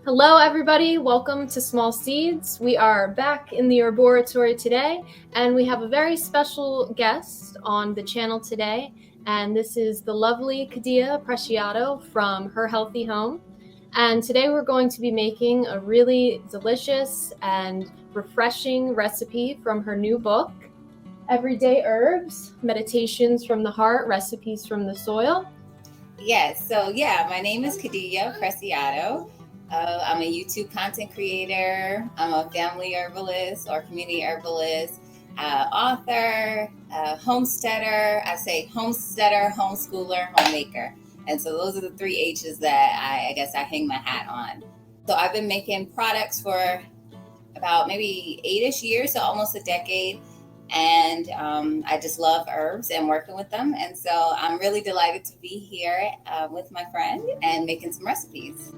Hello, everybody. Welcome to Small Seeds. We are back in the herboratory today, and we have a very special guest on the channel today. And this is the lovely KhadiYah Preciado from Her Healthy Home. And today we're going to be making a really delicious and refreshing recipe from her new book, Everyday Herbs, Meditations from the Heart, Recipes from the Soil. Yes, my name is KhadiYah Preciado. I'm a YouTube content creator. I'm a family herbalist or community herbalist, author, homesteader. I say homesteader, homeschooler, homemaker. And so those are the three H's that I guess I hang my hat on. So I've been making products for about maybe 8-ish years, so almost a decade. And I just love herbs and working with them. And so I'm really delighted to be here with my friend and making some recipes.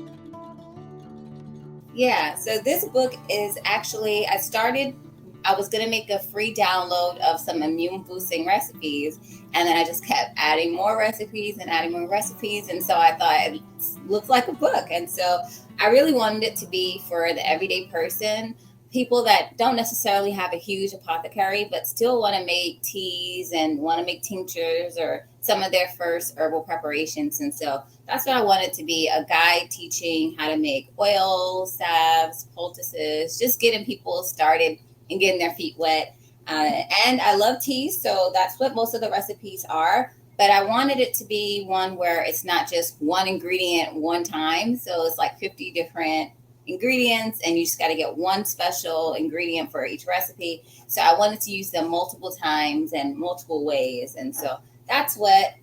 Yeah, so this book is actually, I was going to make a free download of some immune boosting recipes. And then I just kept adding more recipes and adding more recipes. And so I thought it looked like a book. And so I really wanted it to be for the everyday person, people that don't necessarily have a huge apothecary, but still want to make teas and want to make tinctures or some of their first herbal preparations. And so that's what I wanted to be, a guide teaching how to make oils, salves, poultices, just getting people started and getting their feet wet. And I love teas, so that's what most of the recipes are. But I wanted it to be one where it's not just one ingredient one time. So it's like 50 different ingredients and you just got to get one special ingredient for each recipe. So I wanted to use them multiple times and multiple ways. And so that's what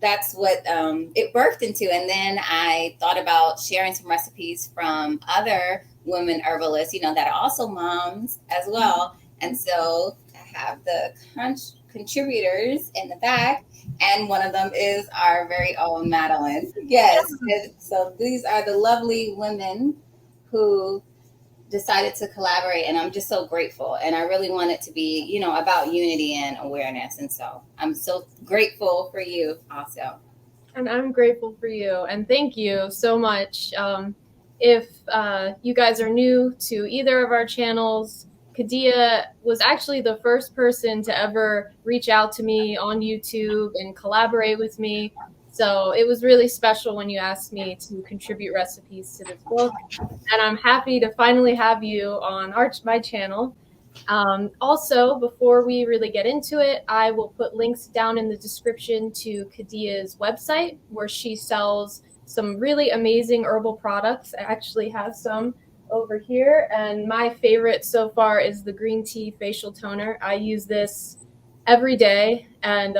it birthed into. And then I thought about sharing some recipes from other women herbalists, that are also moms as well. And so I have the contributors in the back, and one of them is our very own Madeline. Yes. So these are the lovely women who decided to collaborate, and I'm just so grateful. And I really want it to be, about unity and awareness. And so I'm so grateful for you also. And I'm grateful for you. And thank you so much. If you guys are new to either of our channels, KhadiYah was actually the first person to ever reach out to me on YouTube and collaborate with me. So it was really special when you asked me to contribute recipes to this book. And I'm happy to finally have you on my channel. Also, before we really get into it, I will put links down in the description to KhadiYah's website, where she sells some really amazing herbal products. I actually have some over here, and my favorite so far is the green tea facial toner. I use this every day, and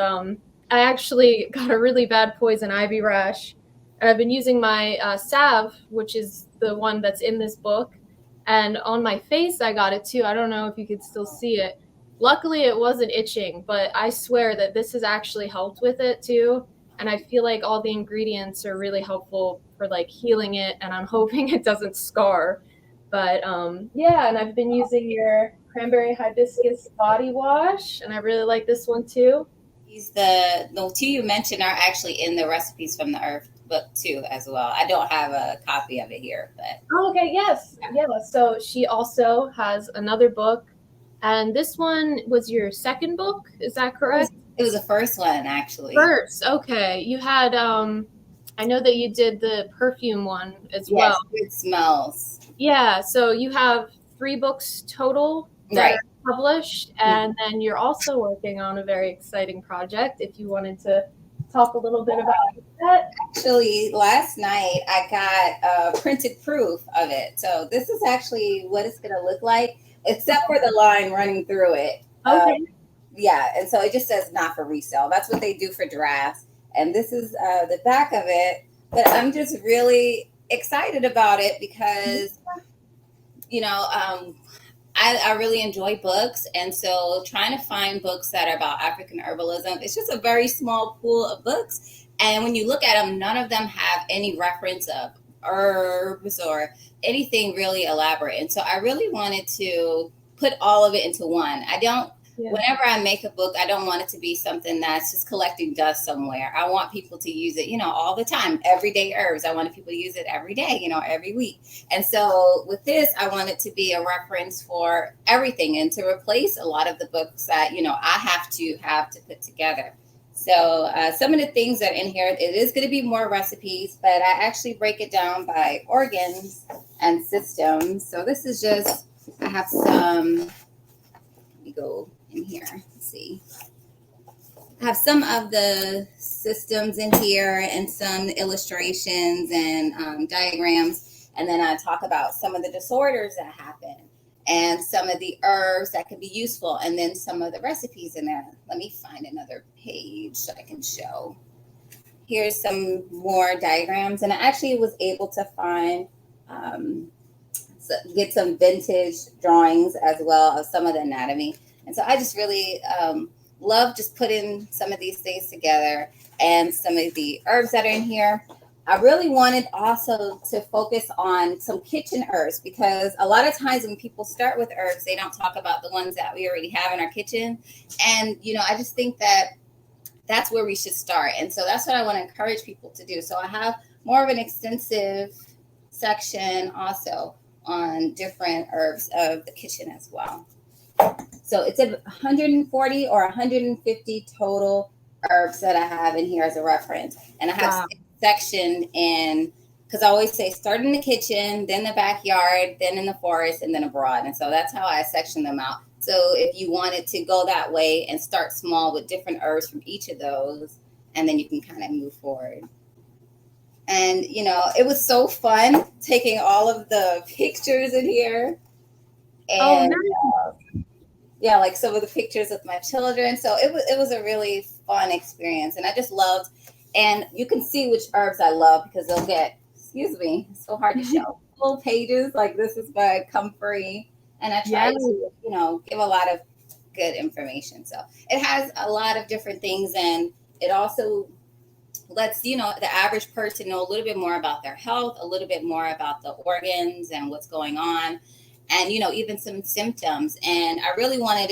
I actually got a really bad poison ivy rash, and I've been using my salve, which is the one that's in this book, and on my face I got it too. I don't know if you could still see it. Luckily it wasn't itching, but I swear that this has actually helped with it too, and I feel like all the ingredients are really helpful for healing it, and I'm hoping it doesn't scar. But yeah, and I've been using your cranberry hibiscus body wash, and I really like this one too. The two you mentioned are actually in the recipes from the Earth book too as well. I don't have a copy of it here, but okay, yes. Yeah. So she also has another book, and this one was your second book, is that correct? It was the first one, actually. First, okay. You had I know that you did the perfume one as well. It smells. Yeah, so you have 3 books total that are published, and then you're also working on a very exciting project, if you wanted to talk a little bit about that. Actually, last night I got a printed proof of it. So this is actually what it's going to look like, except for the line running through it. Okay. Yeah, and so it just says not for resale. That's what they do for drafts. And this is the back of it. But I'm just really excited about it because, I really enjoy books. And so trying to find books that are about African herbalism, it's just a very small pool of books. And when you look at them, none of them have any reference of herbs or anything really elaborate. And so I really wanted to put all of it into one. I don't whenever I make a book, I don't want it to be something that's just collecting dust somewhere. I want people to use it, all the time. Everyday herbs. I want people to use it every day, every week. And so with this, I want it to be a reference for everything and to replace a lot of the books that, I have to put together. So some of the things that are in here, it is going to be more recipes, but I actually break it down by organs and systems. So this is just, I have some, let me go in here. Let's see. I have some of the systems in here and some illustrations and diagrams. And then I talk about some of the disorders that happen and some of the herbs that can be useful, and then some of the recipes in there. Let me find another page so I can show. Here's some more diagrams. And I actually was able to find, get some vintage drawings as well of some of the anatomy. And so I just really love just putting some of these things together and some of the herbs that are in here. I really wanted also to focus on some kitchen herbs, because a lot of times when people start with herbs, they don't talk about the ones that we already have in our kitchen. And, I just think that that's where we should start. And so that's what I want to encourage people to do. So I have more of an extensive section also on different herbs of the kitchen as well. So it's 140 or 150 total herbs that I have in here as a reference. And I have section in, because I always say start in the kitchen, then the backyard, then in the forest, and then abroad. And so that's how I section them out. So if you wanted to go that way and start small with different herbs from each of those, and then you can kind of move forward. And, it was so fun taking all of the pictures in here. And yeah, like some of the pictures with my children. So it was a really fun experience. And I just loved, and you can see which herbs I love because they'll get, it's so hard to show, full pages. Like this is by comfrey. And I try to, give a lot of good information. So it has a lot of different things. And it also lets, the average person know a little bit more about their health, a little bit more about the organs and what's going on. And, even some symptoms. And I really wanted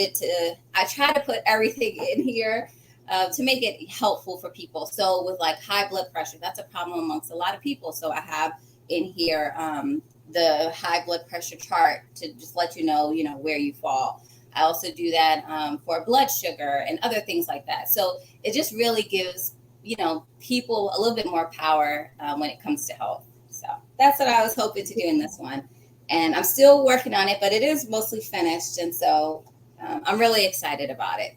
I try to put everything in here to make it helpful for people. So with like high blood pressure, that's a problem amongst a lot of people. So I have in here the high blood pressure chart to just let you know, where you fall. I also do that for blood sugar and other things like that. So it just really gives, people a little bit more power when it comes to health. So that's what I was hoping to do in this one. And I'm still working on it, but it is mostly finished. And so I'm really excited about it.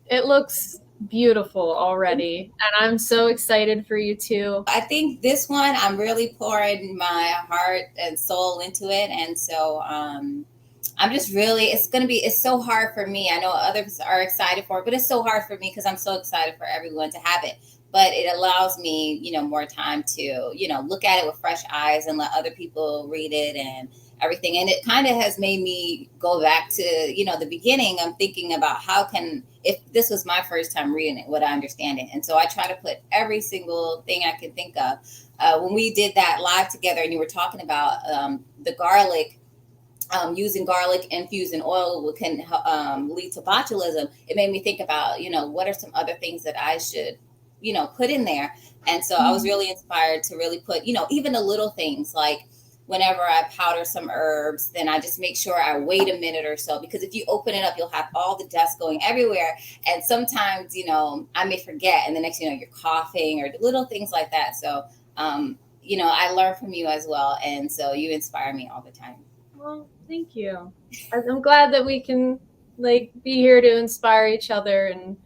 It looks beautiful already. And I'm so excited for you too. I think this one, I'm really pouring my heart and soul into it. And so I'm just really, it's so hard for me. I know others are excited for it, but it's so hard for me because I'm so excited for everyone to have it. But it allows me, more time to, look at it with fresh eyes and let other people read it and everything. And it kind of has made me go back to, the beginning. I'm thinking about if this was my first time reading it, would I understand it? And so I try to put every single thing I could think of. When we did that live together and you were talking about the garlic, using garlic infused in oil can lead to botulism, it made me think about, what are some other things that I should put in there. And so I was really inspired to really put, even the little things like whenever I powder some herbs, then I just make sure I wait a minute or so, because if you open it up, you'll have all the dust going everywhere. And sometimes, I may forget. And the next thing you know, you're coughing or little things like that. So, I learn from you as well. And so you inspire me all the time. Well, thank you. I'm glad that we can be here to inspire each other and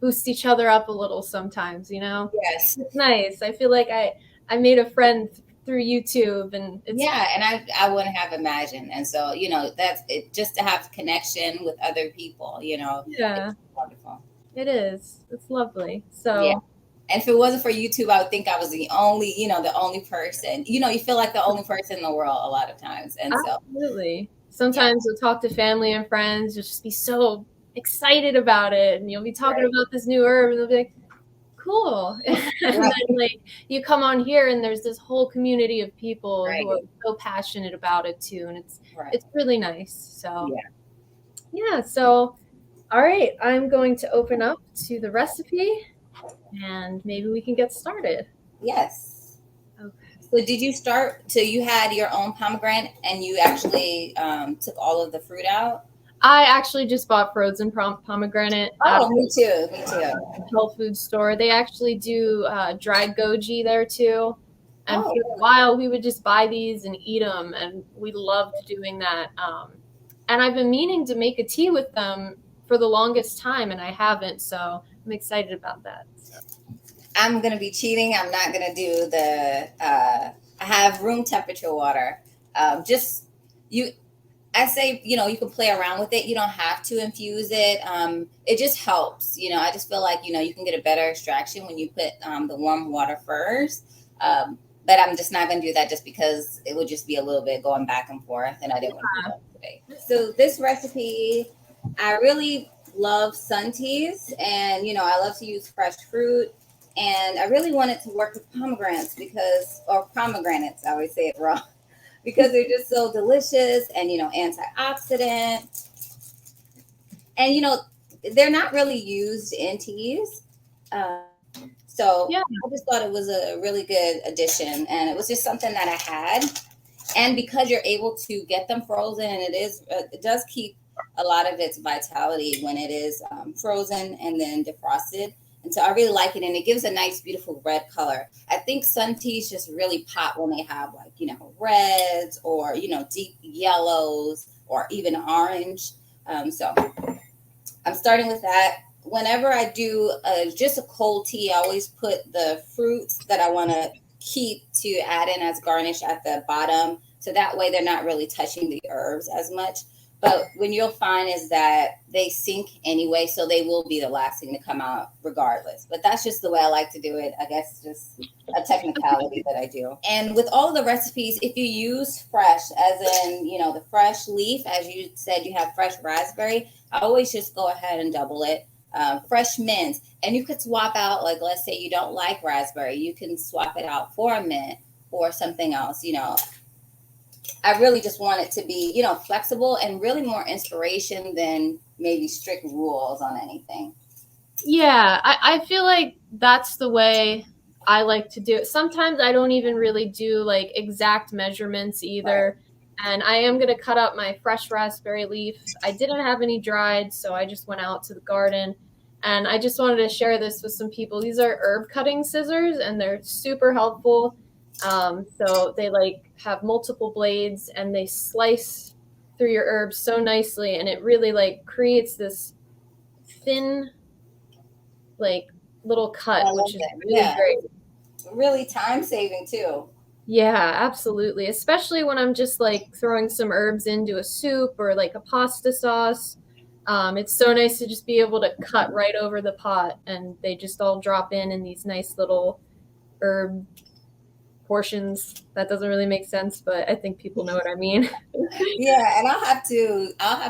boost each other up a little sometimes, Yes. It's nice. I feel like I made a friend through YouTube, and and I wouldn't have imagined. And so, that's it, just to have connection with other people, yeah, it's wonderful. It is. It's lovely. So yeah. And if it wasn't for YouTube, I would think I was the only person. You feel like the only person in the world a lot of times. And absolutely. Sometimes you'll talk to family and friends, you'll just be so excited about it, and you'll be talking about this new herb, and they'll be like, cool. And then you come on here and there's this whole community of people who are so passionate about it too. And it's really nice. So so All right, I'm going to open up to the recipe and maybe we can get started. Yes. Okay. So did you start? So you had your own pomegranate, and you actually took all of the fruit out? I actually just bought frozen pomegranate out of Oh, me too. Me too. the health food store. They actually do dried goji there too. And Oh, for a while, we would just buy these and eat them, and we loved doing that. And I've been meaning to make a tea with them for the longest time, and I haven't, so I'm excited about that. So. I'm gonna be cheating. I'm not gonna do the. I have room temperature water. Just you. I say, you can play around with it. You don't have to infuse it. It just helps. I just feel like, you can get a better extraction when you put the warm water first. But I'm just not going to do that just because it would just be a little bit going back and forth. And I didn't want to do that today. So this recipe, I really love sun teas. And, I love to use fresh fruit. And I really wanted to work with pomegranates, I always say it wrong, because they're just so delicious and antioxidant, and they're not really used in teas. um, so Yeah. I just thought it was a really good addition, and it was just something that I had. And because you're able to get them frozen, and it does keep a lot of its vitality when it is frozen and then defrosted. And so I really like it, and it gives a nice, beautiful red color. I think sun teas just really pop when they have like reds or deep yellows or even orange. So I'm starting with that. Whenever I do just a cold tea, I always put the fruits that I want to keep to add in as garnish at the bottom. So that way they're not really touching the herbs as much. But when you'll find is that they sink anyway, so they will be the last thing to come out regardless. But that's just the way I like to do it. I guess just a technicality that I do. And with all of the recipes, if you use fresh, as in, the fresh leaf, as you said, you have fresh raspberry, I always just go ahead and double it. Fresh mint, and you could swap out, like, let's say you don't like raspberry, you can swap it out for a mint or something else. I really just want it to be, flexible and really more inspiration than maybe strict rules on anything. Yeah, I feel like that's the way I like to do it. Sometimes I don't even really do like exact measurements Right. either. And I am going to cut up my fresh raspberry leaf. I didn't have any dried, so I just went out to the garden. And I just wanted to share this with some people. These are herb cutting scissors, and they're super helpful. So they like have multiple blades, and they slice through your herbs so nicely, and it really like creates this thin like little I cut, love which is that. really Yeah. great. Really time saving too. Yeah, absolutely. Especially when I'm just like throwing some herbs into a soup or like a pasta sauce. It's so nice to just be able to cut right over the pot and they just all drop in these nice little herb portions. That doesn't really make sense, but I think people know what I mean. Yeah, and I'll have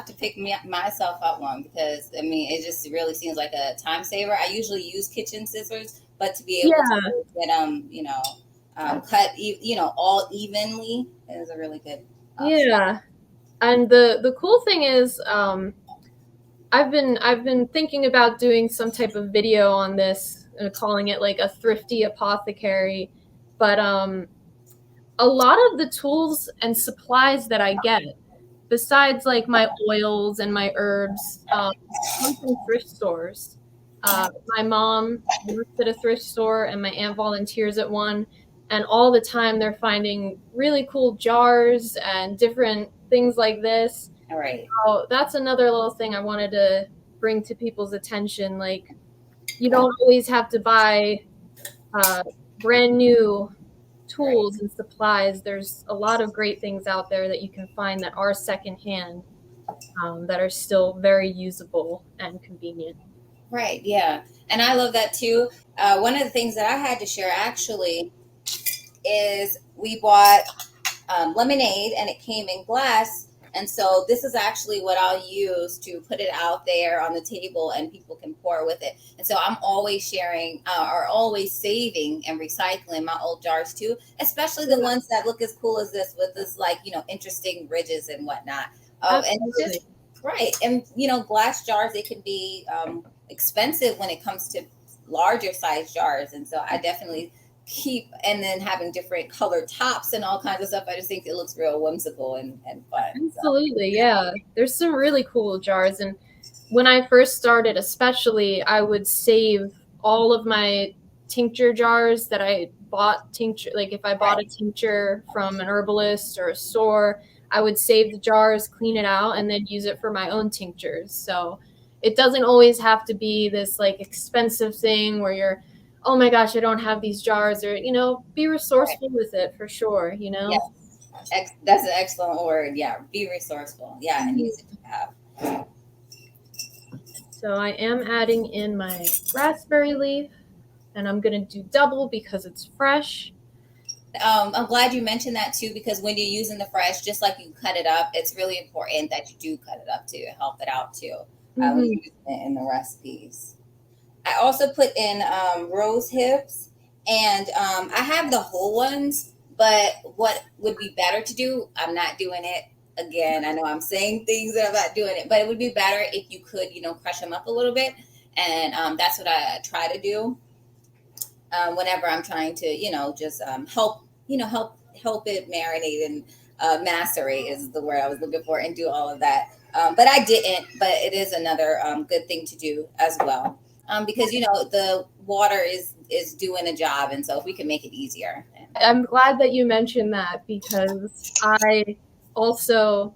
to pick myself up one, because I mean it just really seems like a time saver. I usually use kitchen scissors, but to be able to Yeah, get them, cut, all evenly is a really good option. yeah. And the cool thing is, I've been thinking about doing some type of video on this and calling it like a thrifty apothecary. But a lot of the tools and supplies that I get, besides like my oils and my herbs, come from thrift stores. My mom works at a thrift store, and my aunt volunteers at one. And all the time, they're finding really cool jars and different things like this. All right. So that's another little thing I wanted to bring to people's attention. Like, you don't always have to buy uh, brand new Right. tools and supplies. There's a lot of great things out there that you can find that are secondhand, that are still very usable and convenient. Right. Yeah. And I love that too. One of the things that I had to share actually is we bought lemonade, and it came in glass. And so this is actually what I'll use to put it out there on the table, and people can pour with it. And so I'm always sharing, or always saving and recycling my old jars too, especially the ones that look as cool as this, with this, like, interesting ridges and whatnot. Oh, and it's Absolutely. just Right. And, glass jars, they can be expensive when it comes to larger size jars. And so I definitely and then having different colored tops and all kinds of stuff. I just think it looks real whimsical and fun. Absolutely, yeah. There's some really cool jars. And when I first started, especially, I would save all of my tincture jars that I bought tincture. Like if I bought a tincture from an herbalist or a store, I would save the jars, clean it out, and then use it for my own tinctures. So it doesn't always have to be this like expensive thing where you're, oh my gosh, I don't have these jars, or, be resourceful with it for sure, Yes. That's an excellent word. Yeah. Be resourceful. Yeah. And use it to have. So I am adding in my raspberry leaf, and I'm going to do double because it's fresh. I'm glad you mentioned that too, because when you're using the fresh, just like you cut it up, it's really important that you do cut it up to help it out too. When you're using it in the recipes. I also put in rose hips, and I have the whole ones, but what would be better to do, I'm not doing it. Again, I know I'm saying things that I'm not doing it, but it would be better if you could, crush them up a little bit. And that's what I try to do whenever I'm trying to, just help it marinate and macerate is the word I was looking for, and do all of that. But I didn't, but it is another good thing to do as well. Because the water is doing a job, and so if we can make it easier. I'm glad that you mentioned that, because so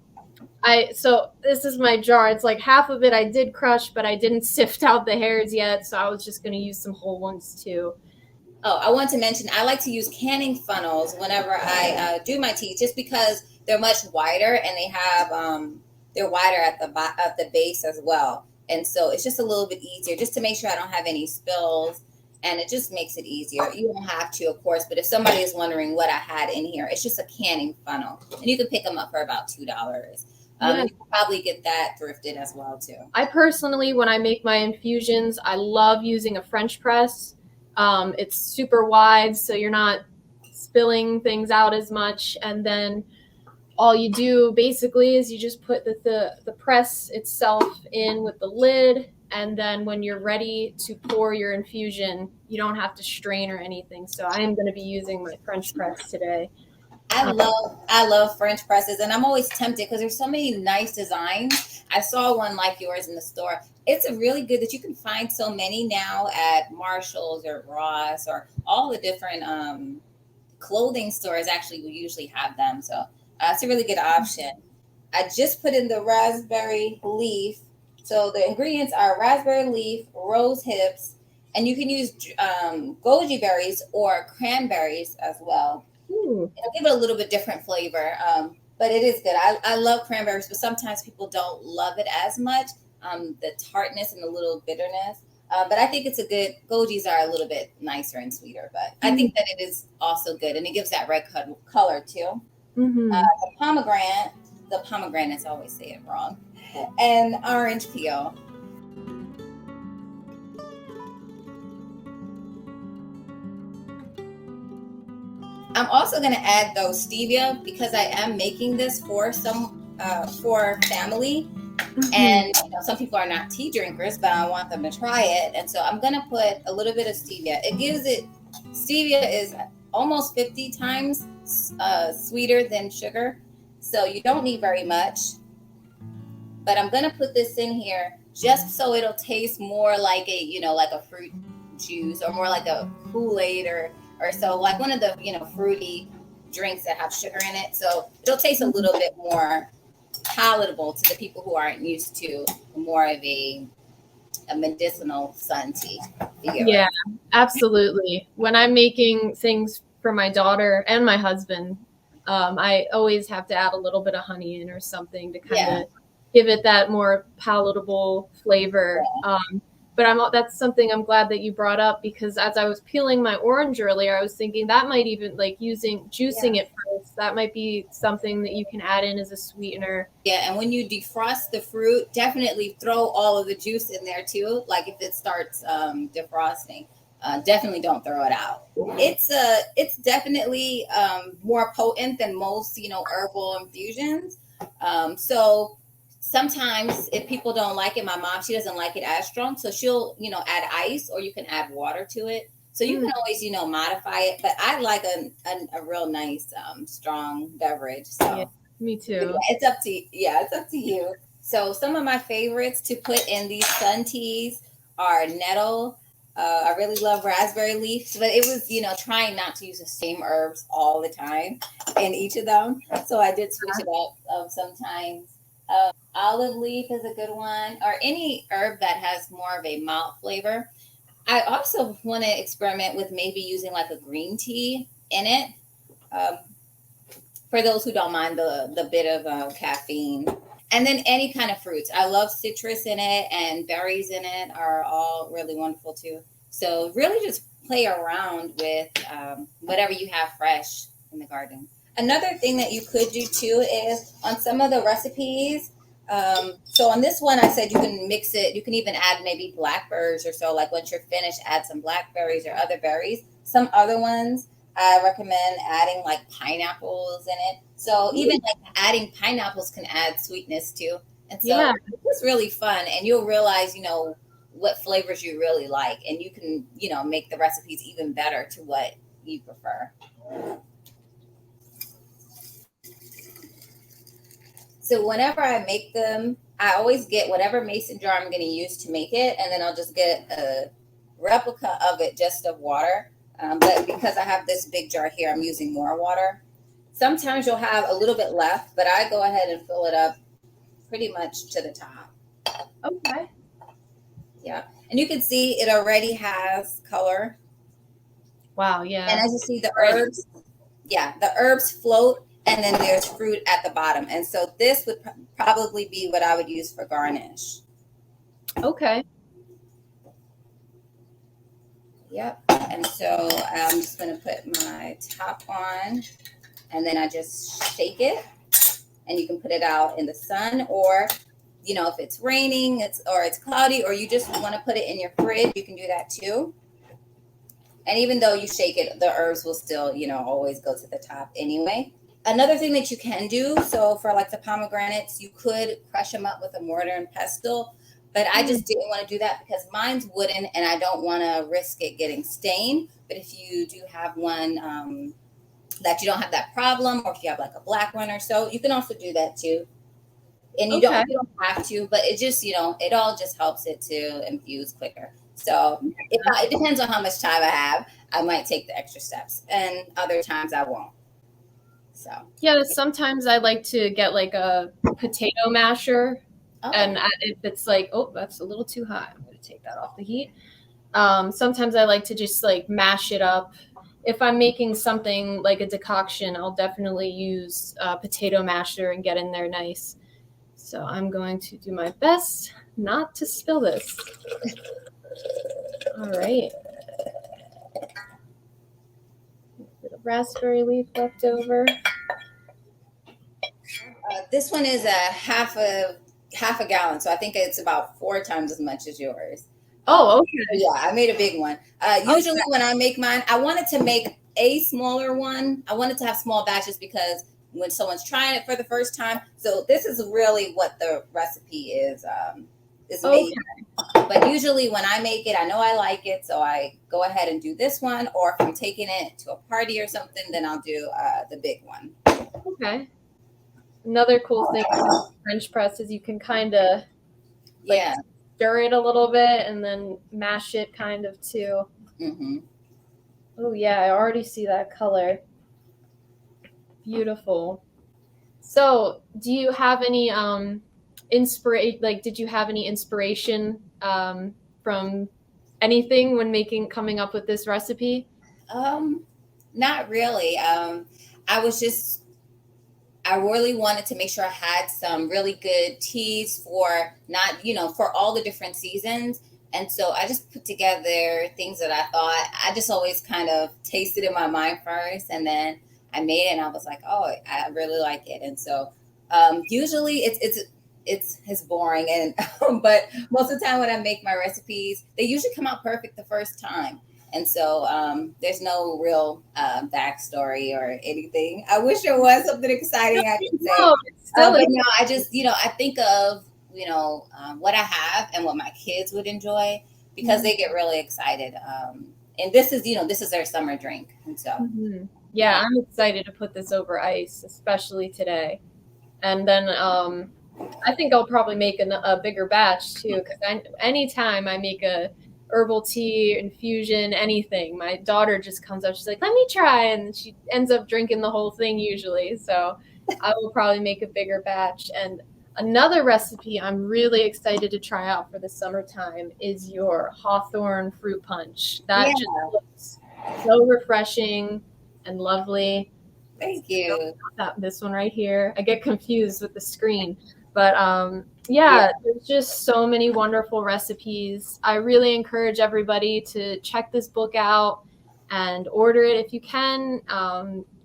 this is my jar. It's like half of it I did crush, but I didn't sift out the hairs yet, so I was just going to use some whole ones too. Oh, I want to mention, I like to use canning funnels whenever I do my teas, just because they're much wider, and they have they're wider at the base as well. And so it's just a little bit easier, just to make sure I don't have any spills, and it just makes it easier. You don't have to, of course, but if somebody is wondering what I had in here, it's just a canning funnel, and you can pick them up for about $2. You can probably get that thrifted as well too. I personally, when I make my infusions, I love using a French press. It's super wide, so you're not spilling things out as much, and then all you do basically is you just put the press itself in with the lid, and then when you're ready to pour your infusion, you don't have to strain or anything. So I am going to be using my French press today. I love French presses, and I'm always tempted because there's so many nice designs. I saw one like yours in the store. It's a really good that you can find so many now at Marshall's or Ross or all the different clothing stores. Actually, we usually have them, so it's a really good option. I just put in the raspberry leaf. So the ingredients are raspberry leaf, rose hips, and you can use goji berries or cranberries as well. It'll give it a little bit different flavor, but it is good. I love cranberries, but sometimes people don't love it as much, the tartness and the little bitterness. But I think it's a good, gojis are a little bit nicer and sweeter, but I think that it is also good, and it gives that red color too. The pomegranates, I always say it wrong, and orange peel. I'm also going to add those stevia, because I am making this for family, and some people are not tea drinkers, but I want them to try it, and so I'm going to put a little bit of stevia. Stevia is almost 50 times sweeter than sugar, so you don't need very much. But I'm going to put this in here just so it'll taste more like a fruit juice, or more like a Kool-Aid, or so, like one of the fruity drinks that have sugar in it. So it'll taste a little bit more palatable to the people who aren't used to more of a medicinal sun tea. Yeah, absolutely. When I'm making things for my daughter and my husband, I always have to add a little bit of honey in or something to kind of give it that more palatable flavor. But that's something I'm glad that you brought up, because as I was peeling my orange earlier, I was thinking that might even, like, juicing it first, that might be something that you can add in as a sweetener. Yeah, and when you defrost the fruit, definitely throw all of the juice in there too. Like if it starts defrosting, definitely don't throw it out. It's definitely more potent than most herbal infusions. So sometimes if people don't like it, my mom, she doesn't like it as strong. So she'll, add ice, or you can add water to it. So you can always, modify it. But I like a real nice, strong beverage. So Yeah, me too. it's up to you. So some of my favorites to put in these sun teas are nettle. I really love raspberry leaf, but it was, trying not to use the same herbs all the time in each of them. So I did switch it up sometimes. Olive leaf is a good one, or any herb that has more of a mild flavor. I also want to experiment with maybe using like a green tea in it, um, for those who don't mind the bit of caffeine. And then any kind of fruits. I love citrus in it, and berries in it are all really wonderful too. So really just play around with whatever you have fresh in the garden. Another thing that you could do too is on some of the recipes. So on this one, I said you can mix it. You can even add maybe blackberries or so. Like once you're finished, add some blackberries or other berries. Some other ones, I recommend adding like pineapples in it. So even like adding pineapples can add sweetness too. And so Yeah. it's really fun, and you'll realize, what flavors you really like, and you can, make the recipes even better to what you prefer. So whenever I make them, I always get whatever mason jar I'm going to use to make it, and then I'll just get a replica of it just of water. But because I have this big jar here, I'm using more water. Sometimes you'll have a little bit left, but I go ahead and fill it up pretty much to the top. Okay. Yeah. And you can see it already has color. Wow. Yeah. And as you see, the herbs float, and then there's fruit at the bottom. And so this would probably be what I would use for garnish. Okay. Yep. And so I'm just going to put my top on, and then I just shake it, and you can put it out in the sun, or, if it's raining, or it's cloudy, or you just want to put it in your fridge, you can do that too. And even though you shake it, the herbs will still, always go to the top anyway. Another thing that you can do, so for like the pomegranates, you could crush them up with a mortar and pestle, but I just didn't want to do that because mine's wooden and I don't want to risk it getting stained. But if you do have one that you don't have that problem, or if you have like a black one or so, you can also do that too. And you don't have to, but it just, it all just helps it to infuse quicker. So it depends on how much time I have. I might take the extra steps, and other times I won't. So yeah, sometimes I like to get like a potato masher, and if it's like, oh, that's a little too hot, I'm going to take that off the heat. Sometimes I like to just like mash it up. If I'm making something like a decoction, I'll definitely use a potato masher and get in there nice. So I'm going to do my best not to spill this. All right. A bit of raspberry leaf left over. This one is a half a gallon, so I think it's about 4 times as much as yours. Oh, okay. Yeah, I made a big one. Usually when I make mine, I wanted to make a smaller one. I wanted to have small batches because when someone's trying it for the first time, so this is really what the recipe is made. But usually when I make it, I know I like it, so I go ahead and do this one. Or if I'm taking it to a party or something, then I'll do the big one. Okay. Another cool thing about French press is you can kind of stir it a little bit and then mash it kind of too. Mm-hmm. Oh yeah, I already see that color. Beautiful. So, do you have any did you have any inspiration from anything when coming up with this recipe? Not really. I really wanted to make sure I had some really good teas for for all the different seasons. And so I just put together things that I thought I just always kind of tasted in my mind first. And then I made it and I was like, oh, I really like it. And so usually it's boring. And but most of the time when I make my recipes, they usually come out perfect the first time. And so there's no real backstory or anything. I wish there was something exciting I could say. No, it's still But no, I just, I think of, what I have and what my kids would enjoy, because they get really excited. And this is their summer drink. And so, yeah, I'm excited to put this over ice, especially today. And then I think I'll probably make a bigger batch too, because anytime I make a herbal tea, infusion, anything, my daughter just comes up. She's like, "Let me try," and she ends up drinking the whole thing usually. So I will probably make a bigger batch. And another recipe I'm really excited to try out for the summertime is your hawthorn fruit punch. That just looks so refreshing and lovely. Thank you. This one right here. I get confused with the screen. But there's just so many wonderful recipes. I really encourage everybody to check this book out and order it if you can.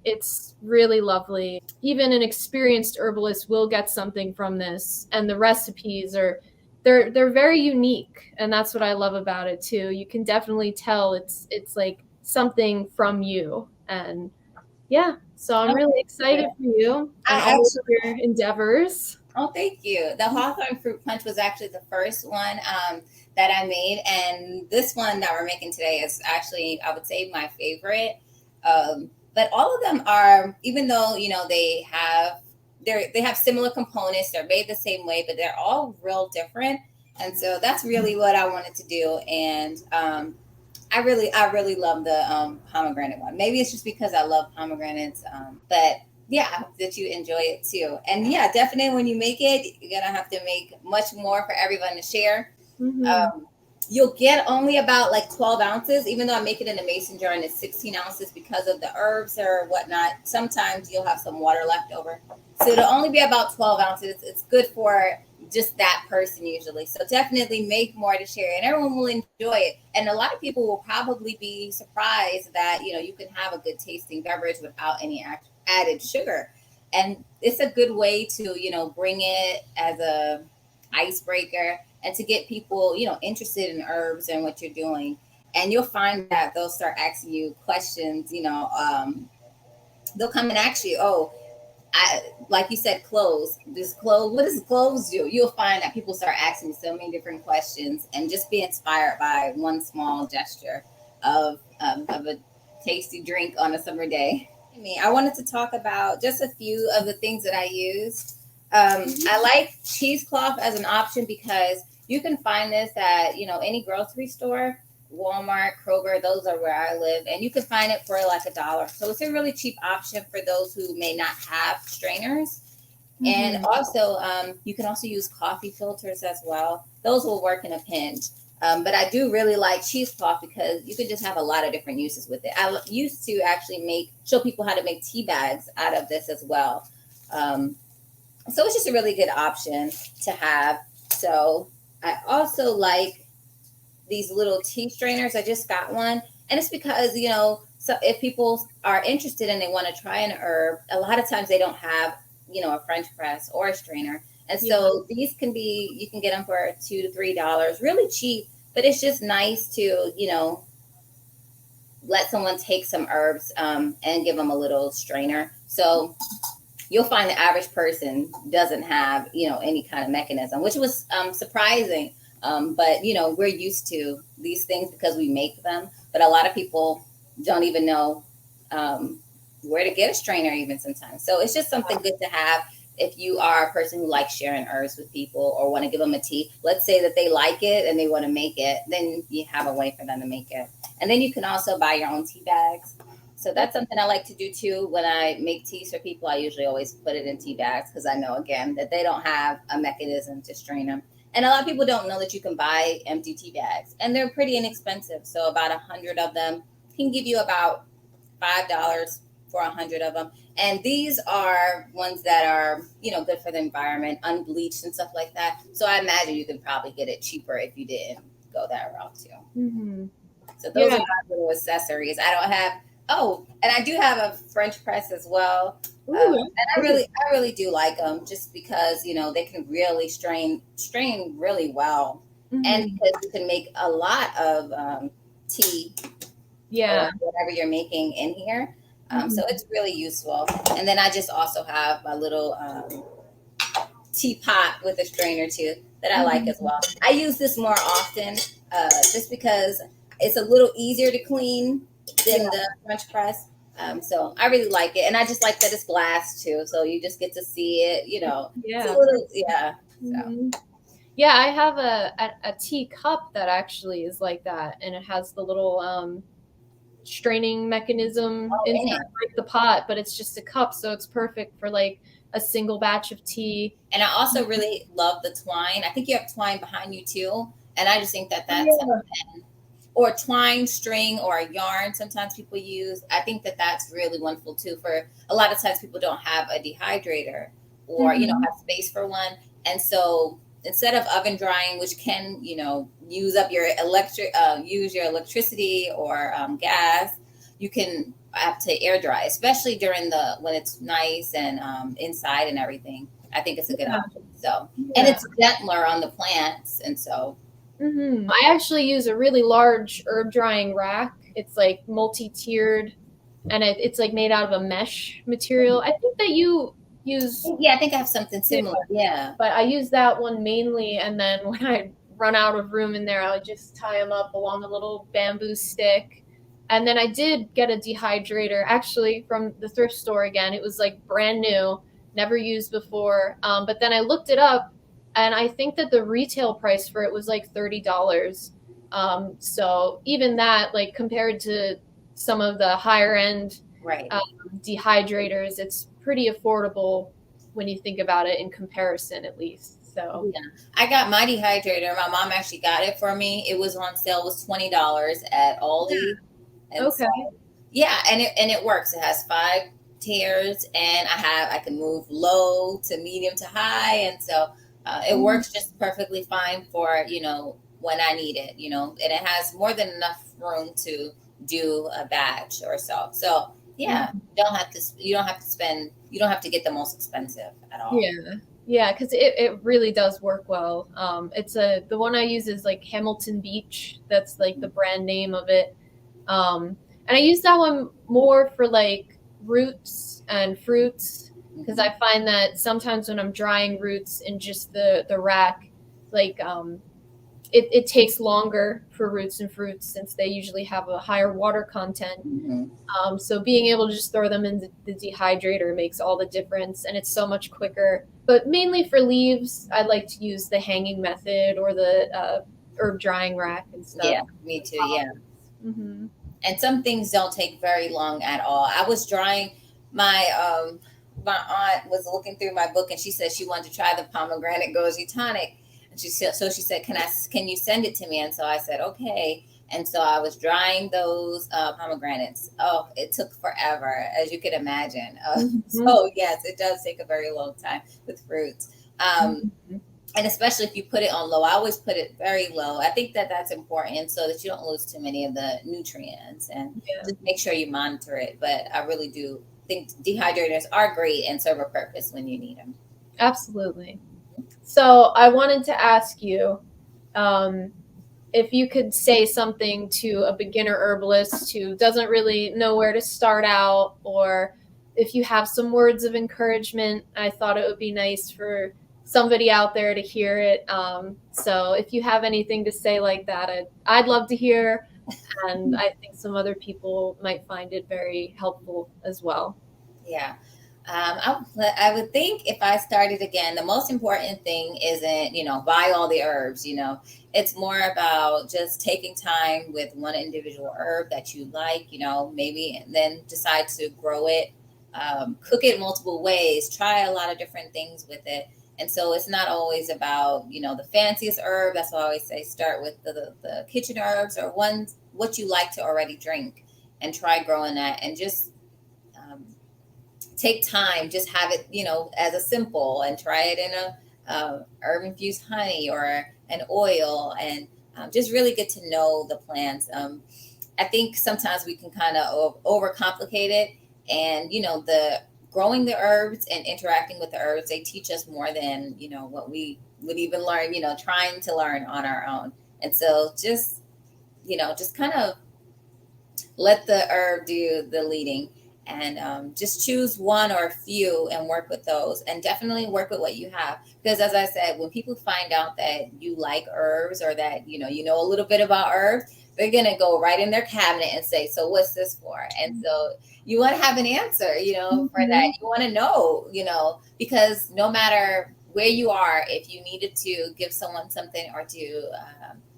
It's really lovely. Even an experienced herbalist will get something from this, and the recipes they're very unique, and that's what I love about it too. You can definitely tell it's like something from you. And yeah, so I'm really excited for you and all of your endeavors. Oh, thank you. The Hawthorn Fruit Punch was actually the first one that I made. And this one that we're making today is actually, I would say, my favorite. But all of them are, even though, they have similar components, they're made the same way, but they're all real different. And so that's really what I wanted to do. And I really love the pomegranate one. Maybe it's just because I love pomegranates, but yeah, I hope that you enjoy it too. And yeah, definitely when you make it, you're gonna have to make much more for everyone to share. You'll get only about like 12 ounces, even though I make it in a mason jar and it's 16 ounces because of the herbs or whatnot. Sometimes you'll have some water left over. So it'll only be about 12 ounces. It's good for just that person usually. So definitely make more to share, and everyone will enjoy it. And a lot of people will probably be surprised that, you can have a good tasting beverage without any added sugar. And it's a good way to, bring it as a icebreaker and to get people, interested in herbs and what you're doing. And you'll find that they'll start asking you questions, they'll come and ask you, oh, like you said, clothes. What does clothes do? You'll find that people start asking so many different questions, and just be inspired by one small gesture of a tasty drink on a summer day. I wanted to talk about just a few of the things that I use. I like cheesecloth as an option because you can find this at any grocery store. Walmart, Kroger, those are where I live, and you can find it for like $1. So it's a really cheap option for those who may not have strainers. And also, you can also use coffee filters as well. Those will work in a pinch. But I do really like cheesecloth because you can just have a lot of different uses with it. I used to actually show people how to make tea bags out of this as well. So it's just a really good option to have. So I also like these little tea strainers. I just got one, and it's because so if people are interested and they want to try an herb, a lot of times they don't have a French press or a strainer, and so these you can get them for $2 to $3, really cheap. But it's just nice to let someone take some herbs and give them a little strainer. So you'll find the average person doesn't have any kind of mechanism, which was surprising. But we're used to these things because we make them. But a lot of people don't even know where to get a strainer even sometimes. So it's just something good to have if you are a person who likes sharing herbs with people or want to give them a tea. Let's say that they like it and they want to make it, then you have a way for them to make it. And then you can also buy your own tea bags. So that's something I like to do too. When I make teas for people, I usually always put it in tea bags because I know, again, that they don't have a mechanism to strain them. And a lot of people don't know that you can buy empty tea bags, and they're pretty inexpensive. So about 100 of them can give you about $5 for 100 of them. And these are ones that are, good for the environment, unbleached and stuff like that. So I imagine you could probably get it cheaper if you didn't go that route too. So those are my little accessories. I don't have, and I do have a French press as well. And I really do like them just because, they can really strain really well. And because you can make a lot of tea Yeah. whatever you're making in here. So it's really useful. And then I just also have my little teapot with a strainer too that I like as well. I use this more often just because it's a little easier to clean than the French press. So I really like it, and I just like that it's glass too, so you just get to see it. You know, it's a little, yeah. So. Yeah, I have a tea cup that actually is like that, and it has the little straining mechanism inside like the pot, but it's just a cup, so it's perfect for like a single batch of tea. And I also really love the twine. I think you have twine behind you too, and I just think that that's something, or twine string or a yarn sometimes people use. I think that that's really wonderful too. For a lot of times people don't have a dehydrator or you know have space for one, and so instead of oven drying, which can use up your electricity or gas, you can have to air dry, especially during when it's nice and inside and everything. I think it's a good option. So and it's gentler on the plants, and so. I actually use a really large herb drying rack. It's like multi-tiered, and it's like made out of a mesh material. I think that you use. Yeah, I think I have something similar. Yeah, but I use that one mainly, and then when I run out of room in there, I'll just tie them up along a little bamboo stick. And then I did get a dehydrator, actually from the thrift store again. It was like brand new, never used before. But then I looked it up, and I think that the retail price for it was like $30. So even that, like compared to some of the higher end dehydrators, it's pretty affordable when you think about it in comparison, at least. So yeah, I got my dehydrator. My mom actually got it for me. It was on sale. It was $20 at Aldi. And okay. So, yeah, and it works. It has 5 tiers, and I can move low to medium to high, and so it works just perfectly fine for when I need it. And it has more than enough room to do a batch or so. So yeah, you don't have to get the most expensive at all. Yeah, because it really does work well. The one I use is like Hamilton Beach. That's like the brand name of it. And I use that one more for like roots and fruits, because I find that sometimes when I'm drying roots in just the rack, like it takes longer for roots and fruits since they usually have a higher water content. So being able to just throw them in the dehydrator makes all the difference, and it's so much quicker. But mainly for leaves, I like to use the hanging method or the herb drying rack and stuff. Yeah, me too. Yeah. And some things don't take very long at all. I was drying my aunt was looking through my book, and she said she wanted to try the Pomegranate Goji Tonic. And she said, can you send it to me? And so I said, okay. And so I was drying those pomegranates. Oh, it took forever, as you can imagine. So yes, it does take a very long time with fruits. And especially if you put it on low. I always put it very low. I think that that's important so that you don't lose too many of the nutrients, and just make sure you monitor it. But I really do think dehydrators are great and serve a purpose when you need them. Absolutely. So I wanted to ask you if you could say something to a beginner herbalist who doesn't really know where to start out, or if you have some words of encouragement. I thought it would be nice for somebody out there to hear it. So if you have anything to say like that, I'd love to hear. And I think some other people might find it very helpful as well. Yeah. I would think if I started again, the most important thing isn't, buy all the herbs, it's more about just taking time with one individual herb that you like, maybe, and then decide to grow it, cook it multiple ways, try a lot of different things with it. And so it's not always about, the fanciest herb. That's why I always say start with the kitchen herbs or what you like to already drink, and try growing that, and just take time, just have it, as a simple, and try it in a herb infused honey or an oil, and just really get to know the plants. I think sometimes we can kind of overcomplicate it, and the growing the herbs and interacting with the herbs, they teach us more than what we would even learn, trying to learn on our own. And so just kind of let the herb do the leading, and just choose one or a few and work with those, and definitely work with what you have. Because as I said, when people find out that you like herbs, or that you know a little bit about herbs, they're gonna go right in their cabinet and say, so what's this for? And so you want to have an answer, for that. You want to know, because no matter where you are, if you needed to give someone something, or to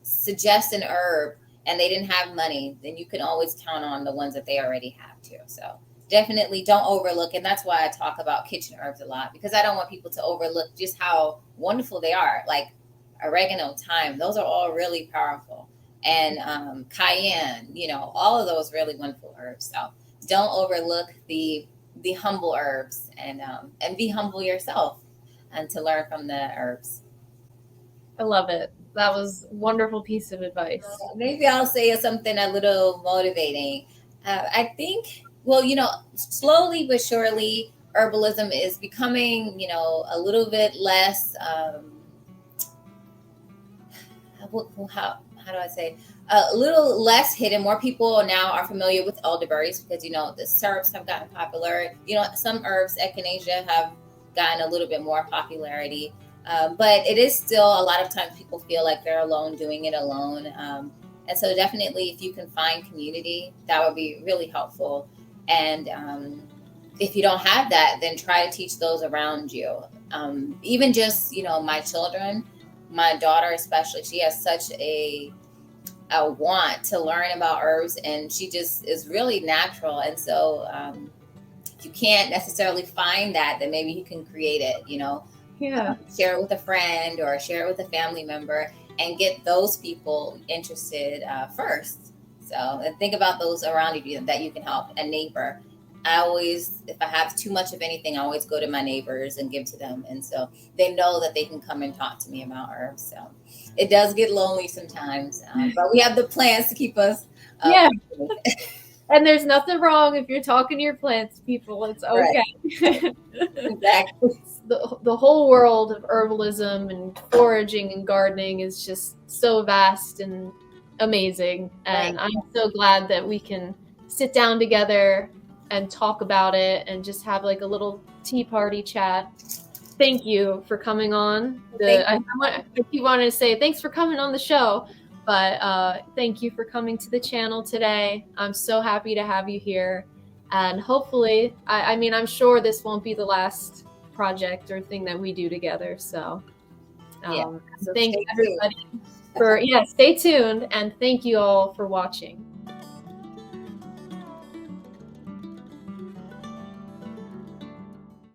suggest an herb, and they didn't have money, then you can always count on the ones that they already have too. So definitely don't overlook. And that's why I talk about kitchen herbs a lot, because I don't want people to overlook just how wonderful they are. Like oregano, thyme, those are all really powerful. And cayenne, all of those really wonderful herbs. So don't overlook the humble herbs, and be humble yourself, and to learn from the herbs. I love it. That was a wonderful piece of advice. Maybe I'll say something a little motivating. I think, well, slowly but surely, herbalism is becoming, a little bit less. How do I say? A little less hidden. More people now are familiar with elderberries, because the syrups have gotten popular. Some herbs, echinacea, have gotten a little bit more popularity. But it is still, a lot of times people feel like they're alone doing it alone. And so definitely, if you can find community, that would be really helpful. And if you don't have that, then try to teach those around you. Even just, my children, my daughter especially, she has such a want to learn about herbs, and she just is really natural. And so if you can't necessarily find that, then maybe you can create it, Yeah. Share it with a friend, or share it with a family member, and get those people interested first. So, and think about those around you that you can help. A neighbor. I always, if I have too much of anything, I always go to my neighbors and give to them. And so they know that they can come and talk to me about herbs. So it does get lonely sometimes, but we have the plants to keep us. Yeah. And there's nothing wrong if you're talking to your plants, people. It's okay. Right. Exactly. The whole world of herbalism and foraging and gardening is just so vast and amazing. And Right. I'm so glad that we can sit down together and talk about it, and just have like a little tea party chat. Thank you for coming on. I keep wanting to say thanks for coming on the show, but thank you for coming to the channel today. I'm so happy to have you here. And hopefully, I mean, I'm sure this won't be the last project or thing that we do together. So, So thank you everybody stay tuned, and thank you all for watching.